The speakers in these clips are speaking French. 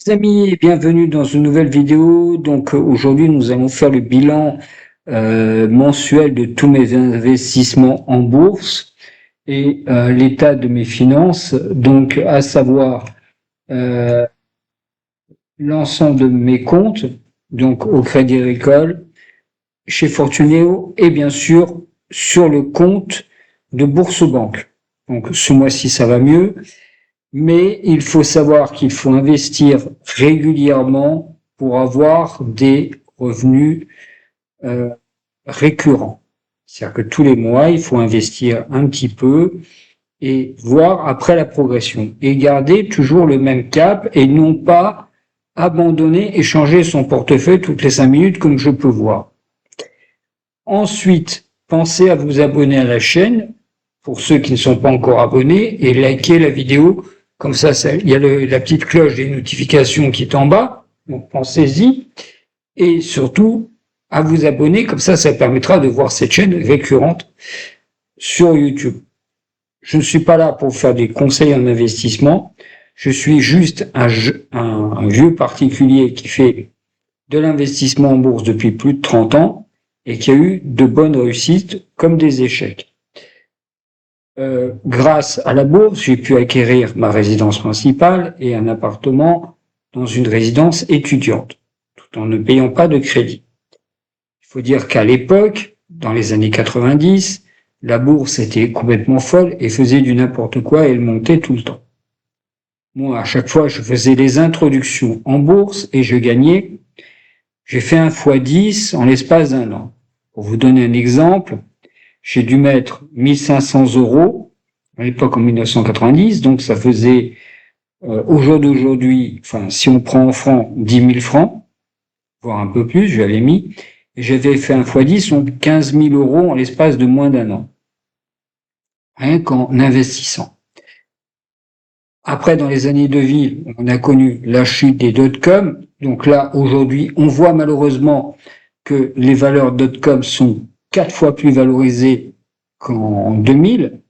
Les amis, bienvenue dans une nouvelle vidéo. Donc aujourd'hui, nous allons faire le bilan mensuel de tous mes investissements en bourse et l'état de mes finances. Donc, à savoir euh, l'ensemble de mes comptes, donc au Crédit Agricole, chez Fortuneo et bien sûr sur le compte de Bourse-Banque. Donc ce mois-ci, ça va mieux. Mais il faut savoir qu'il faut investir régulièrement pour avoir des revenus récurrents. C'est-à-dire que tous les mois, il faut investir un petit peu et voir après la progression. Et garder toujours le même cap et non pas abandonner et changer son portefeuille toutes les 5 minutes comme je peux voir. Ensuite, pensez à vous abonner à la chaîne pour ceux qui ne sont pas encore abonnés et liker la vidéo. Comme ça, il y a la petite cloche des notifications qui est en bas, donc pensez-y. Et surtout, à vous abonner, comme ça permettra de voir cette chaîne récurrente sur YouTube. Je ne suis pas là pour faire des conseils en investissement, je suis juste un vieux particulier qui fait de l'investissement en bourse depuis plus de 30 ans et qui a eu de bonnes réussites comme des échecs. Grâce à la bourse, j'ai pu acquérir ma résidence principale et un appartement dans une résidence étudiante, tout en ne payant pas de crédit. Il faut dire qu'à l'époque, dans les années 90, la bourse était complètement folle et faisait du n'importe quoi et elle montait tout le temps. Moi, à chaque fois, je faisais les introductions en bourse et je gagnais. J'ai fait un x10 en l'espace d'un an. Pour vous donner un exemple, j'ai dû mettre 1500 € à l'époque en 1990, donc ça faisait au jour d'aujourd'hui, enfin si on prend en francs, 10 000 francs, voire un peu plus, j'avais mis, et j'avais fait un x10, donc 15 000 € en l'espace de moins d'un an, rien qu'en investissant. Après, dans les années 2000, on a connu la chute des dot-com, donc là, aujourd'hui, on voit malheureusement que les valeurs dot-com sont 4 fois plus valorisées qu'en 2000.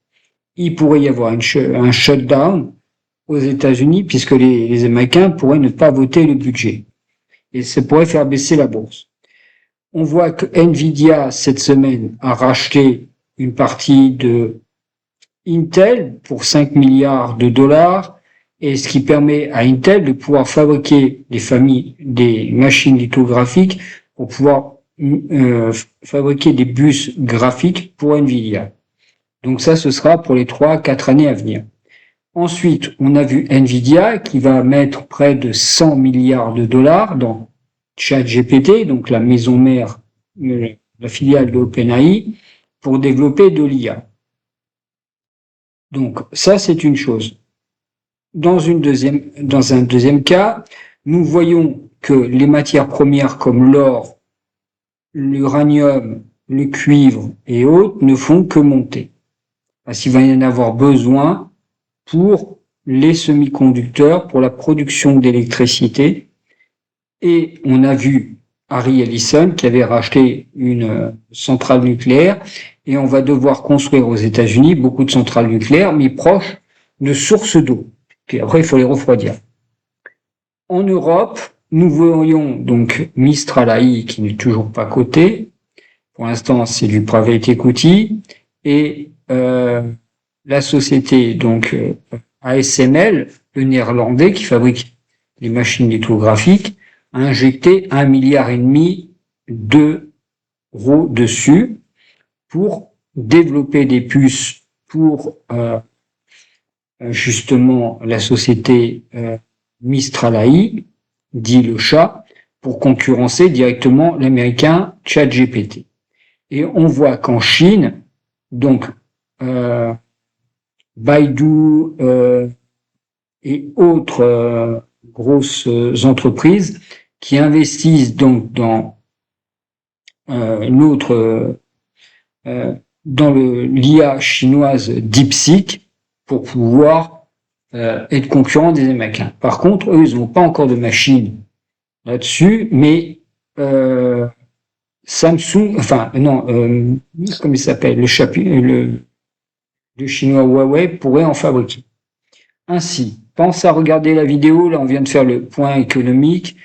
Il pourrait y avoir un shutdown aux États-Unis puisque les Américains pourraient ne pas voter le budget. Et ça pourrait faire baisser la bourse. On voit que Nvidia, cette semaine, a racheté une partie de Intel pour 5 milliards de dollars, et ce qui permet à Intel de pouvoir fabriquer des machines lithographiques pour pouvoir fabriquer des bus graphiques pour Nvidia. Donc ça, ce sera pour les 3-4 années à venir. Ensuite, on a vu Nvidia qui va mettre près de 100 milliards de dollars dans ChatGPT, donc la maison mère, la filiale de OpenAI, pour développer de l'IA. Donc ça, c'est une chose. Dans un deuxième cas, nous voyons que les matières premières comme l'or, l'uranium, le cuivre et autres ne font que monter. Parce qu'il va y en avoir besoin pour les semi-conducteurs, pour la production d'électricité. Et on a vu Harry Ellison qui avait racheté une centrale nucléaire et on va devoir construire aux États-Unis beaucoup de centrales nucléaires, mais proches de sources d'eau. Puis après, il faut les refroidir. En Europe, nous voyons donc Mistral AI qui n'est toujours pas coté. Pour l'instant, c'est du private equity. Et la société donc ASML, le néerlandais qui fabrique les machines lithographiques, a injecté 1,5 milliard d'euros dessus pour développer des puces pour justement la société Mistral AI, dit le chat, pour concurrencer directement l'américain ChatGPT. Et on voit qu'en Chine, donc Baidu et autres grosses entreprises qui investissent donc dans dans l'IA chinoise DeepSeek pour pouvoir être concurrent des Américains. Par contre, eux, ils n'ont pas encore de machine là-dessus, mais Samsung, enfin non, comment il s'appelle, le chinois Huawei pourrait en fabriquer. Ainsi, pense à regarder la vidéo. Là, on vient de faire le point économique.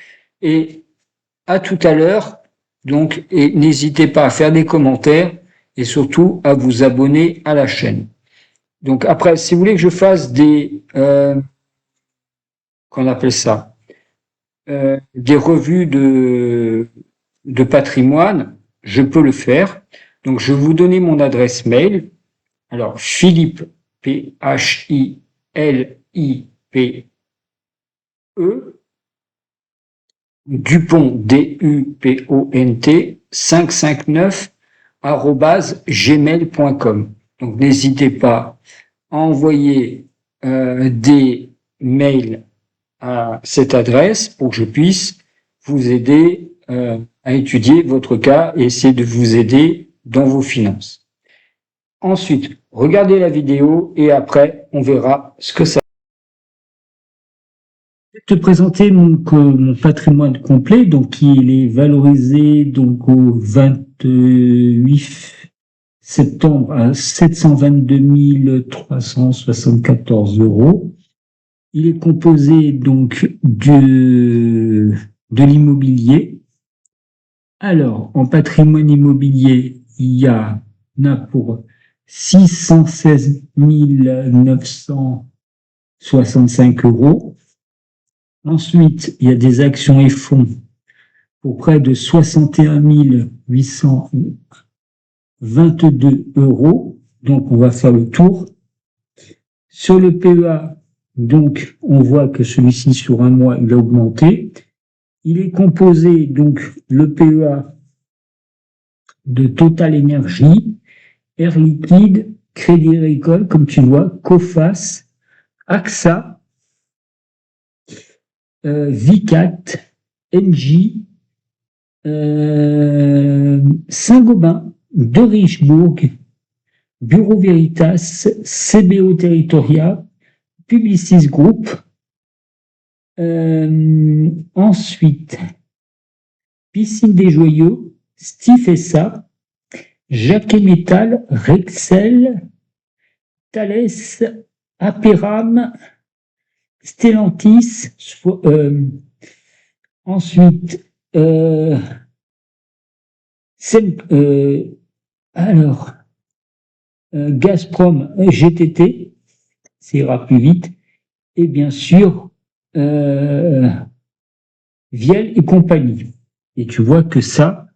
Et à tout à l'heure. Donc, et n'hésitez pas à faire des commentaires et surtout à vous abonner à la chaîne. Donc après, si vous voulez que je fasse des, qu'on appelle ça, des revues de patrimoine, je peux le faire. Donc je vais vous donner mon adresse mail. Alors Philippe, Philippe, Dupont, Dupont, 559 @gmail.com. Donc n'hésitez pas à envoyer des mails à cette adresse pour que je puisse vous aider à étudier votre cas et essayer de vous aider dans vos finances. Ensuite, regardez la vidéo et après, on verra ce que ça. Je vais te présenter mon patrimoine complet, donc il est valorisé donc au 28 septembre à 722 374 €. Il est composé donc de l'immobilier. Alors, en patrimoine immobilier, il y a pour 616 965 €. Ensuite, il y a des actions et fonds pour près de 61 822 €. Donc, on va faire le tour. Sur le PEA, donc, on voit que celui-ci, sur un mois, il a augmenté. Il est composé, donc, le PEA de Total Énergie, Air Liquide, Crédit Agricole, comme tu vois, Coface, AXA, Vicat, Engie, Saint-Gobain, De Richebourg, Bureau Veritas, CBO Territoria, Publicis Group. Ensuite, Piscine des Joyaux, Stifesa, Jacquet Métal, Rexel, Thales, Aperam, Stellantis. Ensuite, Gazprom, GTT, ça ira plus vite. Et bien sûr, Viel et compagnie. Et tu vois que ça,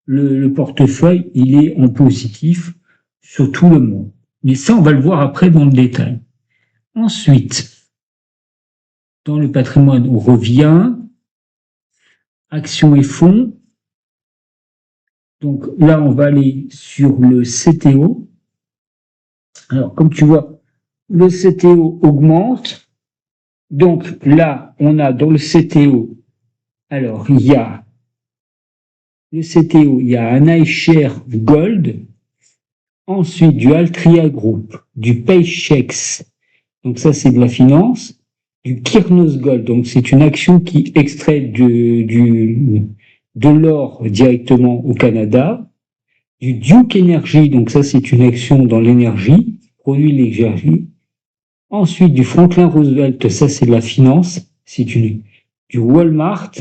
le portefeuille, il est en positif sur tout le monde. Mais ça, on va le voir après dans le détail. Ensuite, dans le patrimoine, on revient, actions et fonds. Donc là, on va aller sur le CTO. Alors, comme tu vois, le CTO augmente. Donc là, on a dans le CTO, alors il y a le CTO, il y a un iShare Gold, ensuite du Altria Group, du Paychex, donc ça c'est de la finance, du Kyrnos Gold, donc c'est une action qui extrait de l'or directement au Canada, du Duke Energy, donc ça c'est une action dans l'énergie, produit l'énergie. Ensuite, du Franklin Roosevelt, ça c'est de la finance, c'est du Walmart,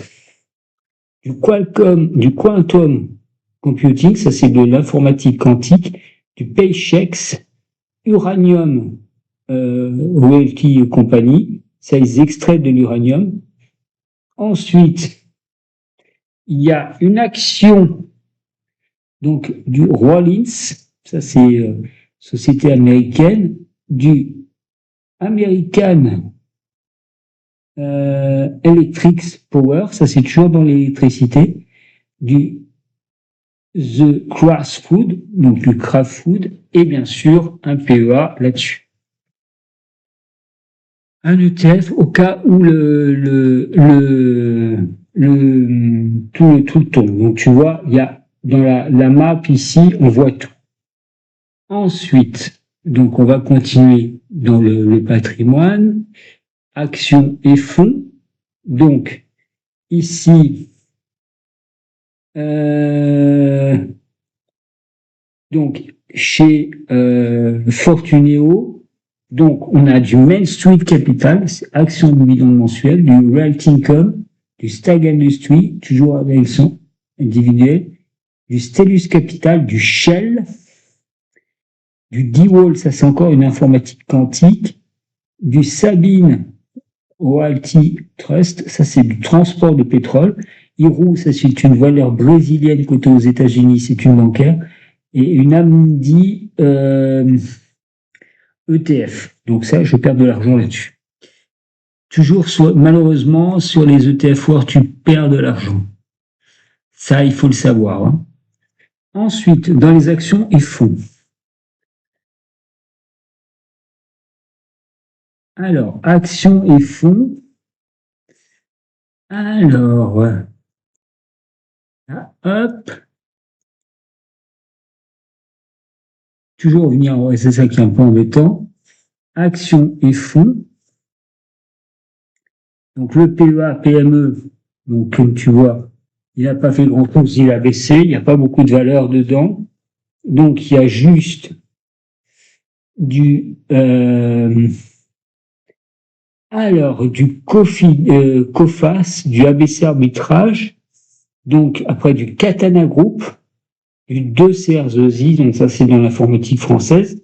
du Qualcomm, du Quantum Computing, ça c'est de l'informatique quantique, du Paychex, Uranium Royalty Company, ça ils extraient de l'uranium. Ensuite, il y a une action donc du Rollins, ça c'est société américaine, du American Electric Power, ça c'est toujours dans l'électricité, du The Kraft Food, donc du Kraft Food, et bien sûr un PEA là-dessus. Un ETF au cas où tout le tombe. Donc tu vois, il y a dans la map ici, on voit tout. Ensuite, donc on va continuer dans le patrimoine, actions et fonds. Donc ici, donc chez Fortuneo, Donc, on a du Main Street Capital, action dividende mensuelle, du Realty Income, du Stag Industry, toujours avec son individuel, du Stellus Capital, du Shell, du D-Wall, ça c'est encore une informatique quantique, du Sabine Royalty Trust, ça c'est du transport de pétrole, Iru, ça c'est une valeur brésilienne cotée aux États-Unis, c'est une bancaire, et une Amundi ETF. Donc ça, je perds de l'argent là-dessus. Toujours, malheureusement, sur les ETF World, tu perds de l'argent. Ça, il faut le savoir. Hein. Ensuite, dans les actions et fonds. Alors, actions et fonds. Alors, hop. Toujours revenir, ouais, c'est ça qui est un peu embêtant. Actions et fonds. Donc, le PEA, PME, donc, comme tu vois, il n'a pas fait grand-chose, il a baissé, il n'y a pas beaucoup de valeur dedans. Donc, il y a juste du COFAS, du ABC Arbitrage, donc après du Katana Group, du 2CRZI, donc ça c'est dans l'informatique française,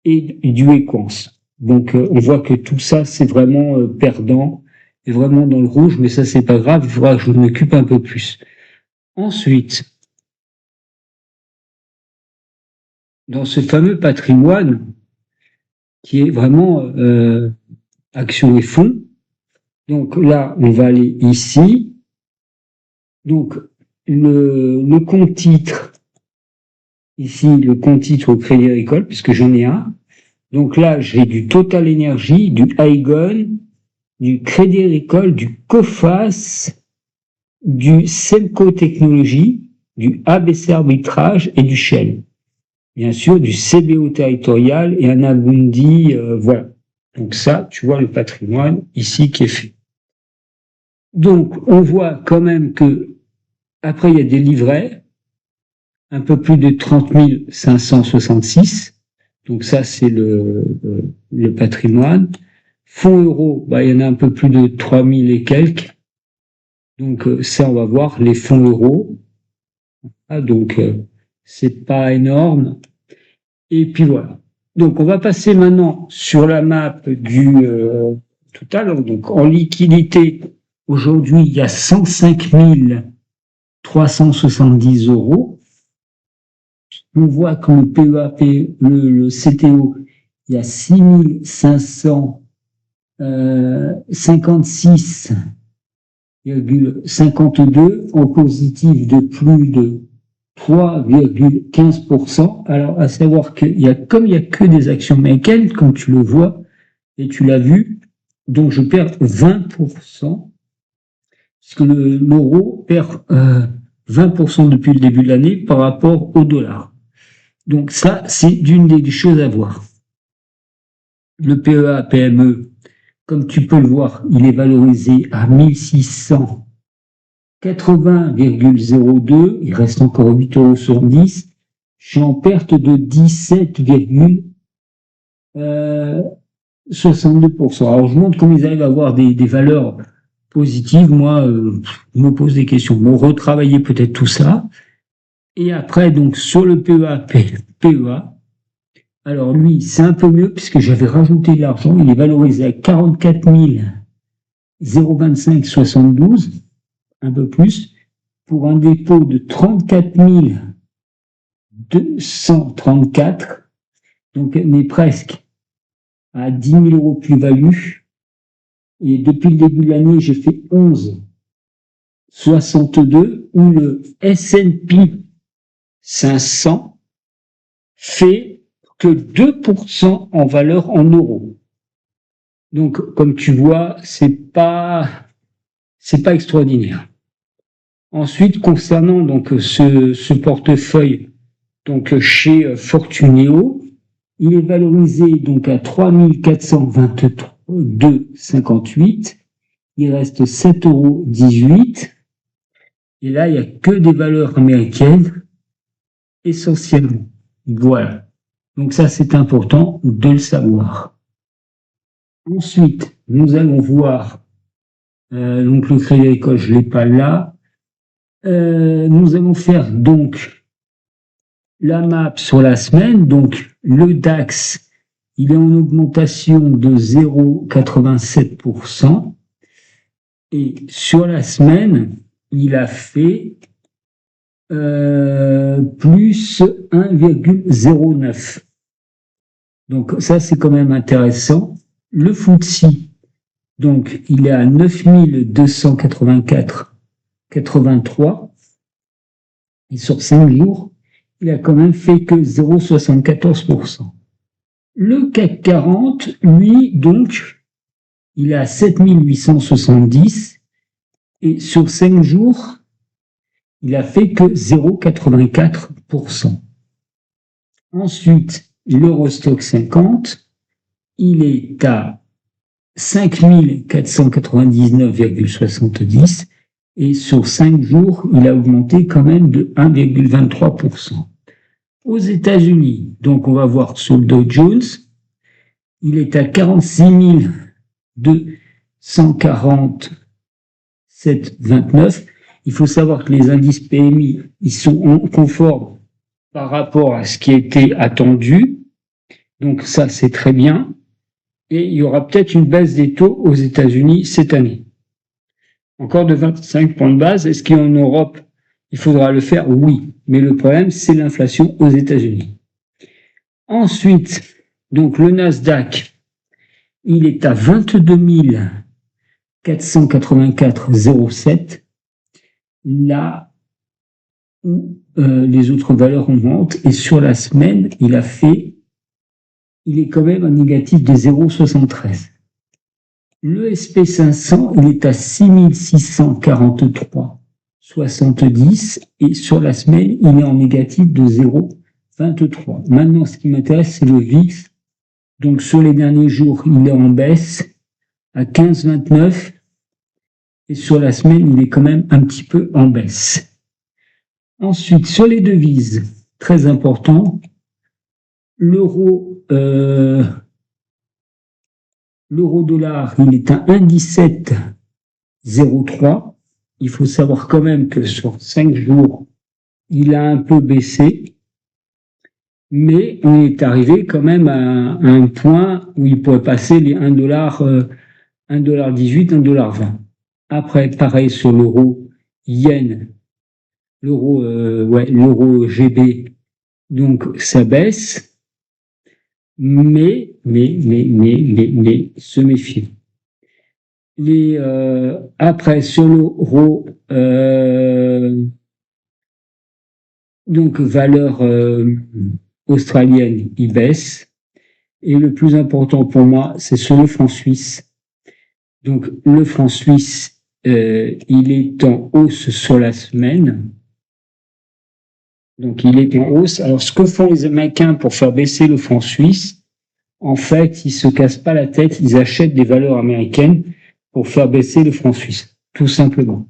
et du Equance. Donc on voit que tout ça c'est vraiment perdant, et vraiment dans le rouge, mais ça c'est pas grave, il faudra que je m'occupe un peu plus. Ensuite, dans ce fameux patrimoine, qui est vraiment actions et fonds. Donc là, on va aller ici. Donc le compte titre, ici le compte titre au Crédit Agricole, puisque j'en ai un. Donc là, j'ai du Total Energy, du Aegon, du Crédit Agricole, du COFAS, du Semco Technologies, du ABC Arbitrage et du Shell. Bien sûr, du CBO Territorial et un Amundi, voilà. Donc ça, tu vois le patrimoine ici qui est fait. Donc, on voit quand même que après il y a des livrets, un peu plus de 30 566. Donc ça, c'est le patrimoine. Fonds euros, bah, il y en a un peu plus de 3000 et quelques. Donc ça, on va voir les fonds euros. Ah, donc c'est pas énorme. Et puis voilà. Donc on va passer maintenant sur la map du total. Donc en liquidité, aujourd'hui, il y a 105 370 euros. On voit que le PEA, le CTO, il y a 6 556,52 en positif de plus de 3,15%. Alors, à savoir qu'il y a, comme il n'y a que des actions américaines, comme tu le vois, et tu l'as vu, donc je perds 20%, puisque l'euro perd 20% depuis le début de l'année par rapport au dollar. Donc ça, c'est d'une des choses à voir. Le PEA, PME, comme tu peux le voir, il est valorisé à 1680,02, il reste encore 8 euros sur 10. Je suis en perte de 17,62%. Alors je montre comment ils arrivent à avoir des valeurs positives. Moi, je me pose des questions. Bon, retravailler peut-être tout ça. Et après, donc, sur le PEA, alors lui, c'est un peu mieux puisque j'avais rajouté de l'argent. Il est valorisé à 44 025,72, un peu plus, pour un dépôt de 34 234, donc mais presque à 10 000 euros plus-value. Et depuis le début de l'année, j'ai fait 11,62, où le S&P 500 fait que 2% en valeur en euros. Donc, comme tu vois, c'est pas extraordinaire. Ensuite, concernant donc ce portefeuille, donc chez Fortuneo, il est valorisé donc à 3 422,58. Il reste 7,18 €. Et là, il n'y a que des valeurs américaines, essentiellement. Voilà. Donc ça, c'est important de le savoir. Ensuite, nous allons voir, donc le Crédit Agricole, je ne l'ai pas là. Nous allons faire donc la map sur la semaine. Donc le DAX, il est en augmentation de 0,87%. Et sur la semaine, il a fait plus 1,09. Donc ça, c'est quand même intéressant. Le FTSE, donc il est à 9284,83. Et sur 5 jours, il a quand même fait que 0,74%. Le CAC 40, lui, donc, il est à 7870. Et sur 5 jours, il a fait que 0,84%. Ensuite, l'Eurostock 50, il est à 5499,70 et sur 5 jours, il a augmenté quand même de 1,23%. Aux États-Unis, donc on va voir sur le Dow Jones, il est à 46 247,29. Il faut savoir que les indices PMI, ils sont conformes par rapport à ce qui était attendu. Donc ça, c'est très bien. Et il y aura peut-être une baisse des taux aux États-Unis cette année. Encore de 25 points de base. Est-ce qu'en Europe, il faudra le faire? Oui. Mais le problème, c'est l'inflation aux États-Unis. Ensuite, donc le Nasdaq, il est à 22 484,07. Là où les autres valeurs augmentent. Et sur la semaine, il est quand même en négatif de 0,73. Le SP500, il est à 6643,70 et sur la semaine, il est en négatif de 0,23. Maintenant, ce qui m'intéresse, c'est le VIX. Donc, sur les derniers jours, il est en baisse à 15,29 et sur la semaine, il est quand même un petit peu en baisse. Ensuite, sur les devises, très important, l'euro-dollar, il est à 1,1703. Il faut savoir quand même que sur 5 jours, il a un peu baissé, mais on est arrivé quand même à un point où il pourrait passer les 1,18 $, 1,20 $. Après, pareil sur l'euro yen, l'euro GB, donc ça baisse. Mais, se méfier. Après, sur l'euro, donc valeur australienne, il baisse. Et le plus important pour moi, c'est sur le franc suisse. Donc, le franc suisse, il est en hausse sur la semaine. Donc, il est en hausse. Alors, ce que font les Américains pour faire baisser le franc suisse, en fait, ils se cassent pas la tête, ils achètent des valeurs américaines pour faire baisser le franc suisse, tout simplement.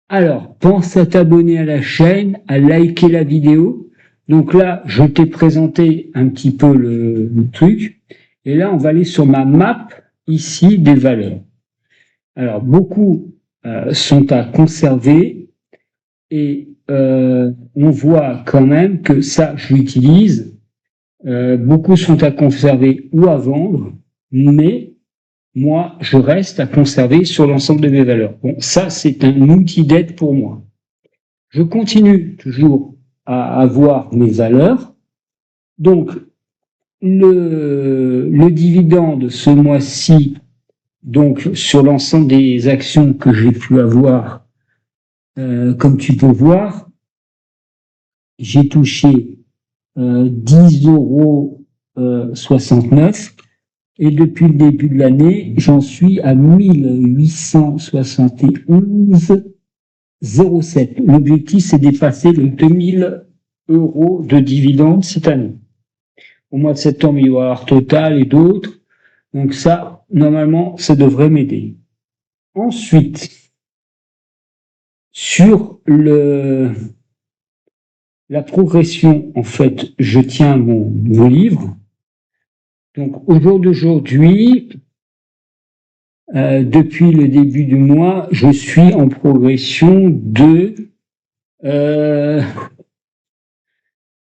Alors, pense à t'abonner à la chaîne, à liker la vidéo. Donc là, je t'ai présenté un petit peu le truc. Et là, on va aller sur ma map, ici, des valeurs. Alors, beaucoup sont à conserver et on voit quand même que ça, je l'utilise. Beaucoup sont à conserver ou à vendre, mais moi, je reste à conserver sur l'ensemble de mes valeurs. Bon, ça, c'est un outil d'aide pour moi. Je continue toujours à avoir mes valeurs. Donc, le dividende ce mois-ci, donc sur l'ensemble des actions que j'ai pu avoir, comme tu peux voir, j'ai touché 10,69 € et depuis le début de l'année, j'en suis à 1871,07. L'objectif, c'est de dépasser les 2000 € de dividendes cette année. Au mois de septembre, il y aura Total et d'autres. Donc ça, normalement, ça devrait m'aider. Ensuite, sur la progression, en fait, je tiens mon livre. Donc, au jour d'aujourd'hui, Depuis le début du mois, je suis en progression de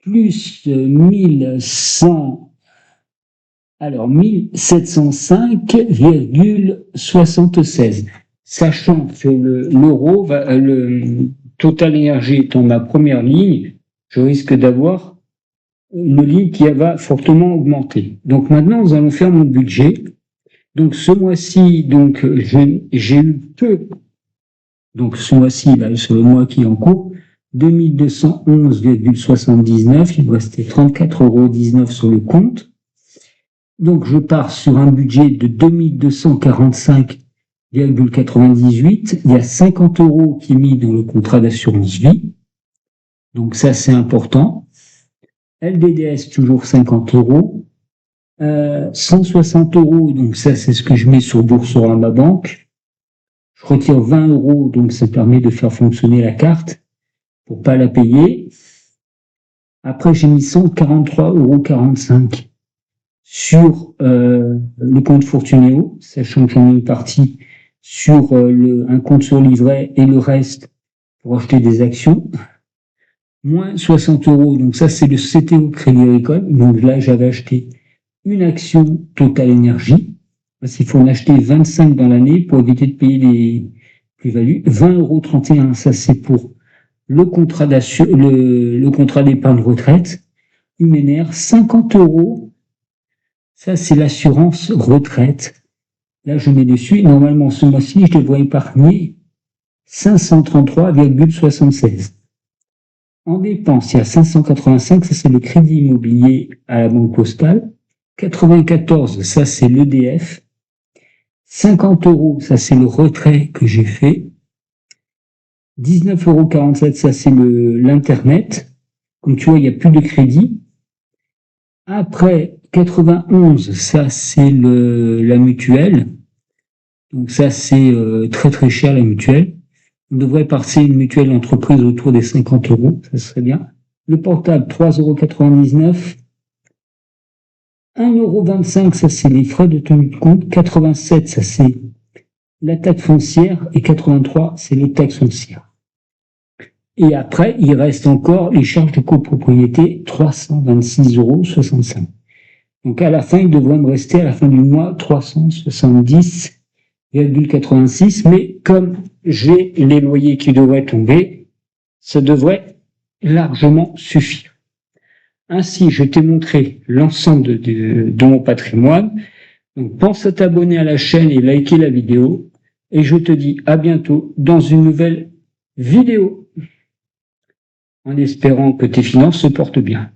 plus 1705,76. Sachant que l'euro, le Total Énergie étant ma première ligne, je risque d'avoir une ligne qui va fortement augmenter. Donc maintenant, nous allons faire mon budget. Donc ce mois-ci, donc j'ai eu peu. Donc ce mois-ci, là, sur le mois qui est en cours, 2211,79, il me restait 34,19 € sur le compte. Donc je pars sur un budget de 2245,98. Il y a 50 € qui est mis dans le contrat d'assurance vie. Donc ça, c'est important. LDDS, toujours 50 €. 160 €, donc ça, c'est ce que je mets sur Boursorama Banque. Je retire 20 €, donc ça permet de faire fonctionner la carte pour pas la payer. Après, j'ai mis 143,45 € sur le compte Fortunéo, sachant que j'en ai une partie sur un compte sur livret et le reste pour acheter des actions. Moins 60 €, donc ça c'est le CTO Crédit Agricole. Donc là, j'avais acheté une action Total Énergie, parce qu'il faut en acheter 25 dans l'année pour éviter de payer les plus-values. 20,31 €, ça c'est pour le contrat d'épargne retraite. Huménaire, 50 €, ça c'est l'assurance retraite. Là je mets dessus, normalement ce mois-ci je devrais épargner 533,76. En dépenses, il y a 585, ça c'est le crédit immobilier à la Banque Postale. 94, ça c'est l'EDF. 50 €, ça c'est le retrait que j'ai fait. 19,47 €, ça c'est l'Internet. Comme tu vois, il n'y a plus de crédit. Après, 91, ça c'est la mutuelle. Donc ça c'est très très cher la mutuelle. On devrait passer une mutuelle entreprise autour des 50 €, ça serait bien. Le portable, 3,99 €. 1,25 €, ça c'est les frais de tenue de compte. 87, ça c'est la taxe foncière. Et 83, c'est les taxes foncières. Et après, il reste encore les charges de copropriété, 326,65 €. Donc à la fin, il devrait me rester à la fin du mois 370,86 €. Mais comme j'ai les loyers qui devraient tomber, ça devrait largement suffire. Ainsi, je t'ai montré l'ensemble de mon patrimoine. Donc, pense à t'abonner à la chaîne et liker la vidéo. Et je te dis à bientôt dans une nouvelle vidéo. En espérant que tes finances se portent bien.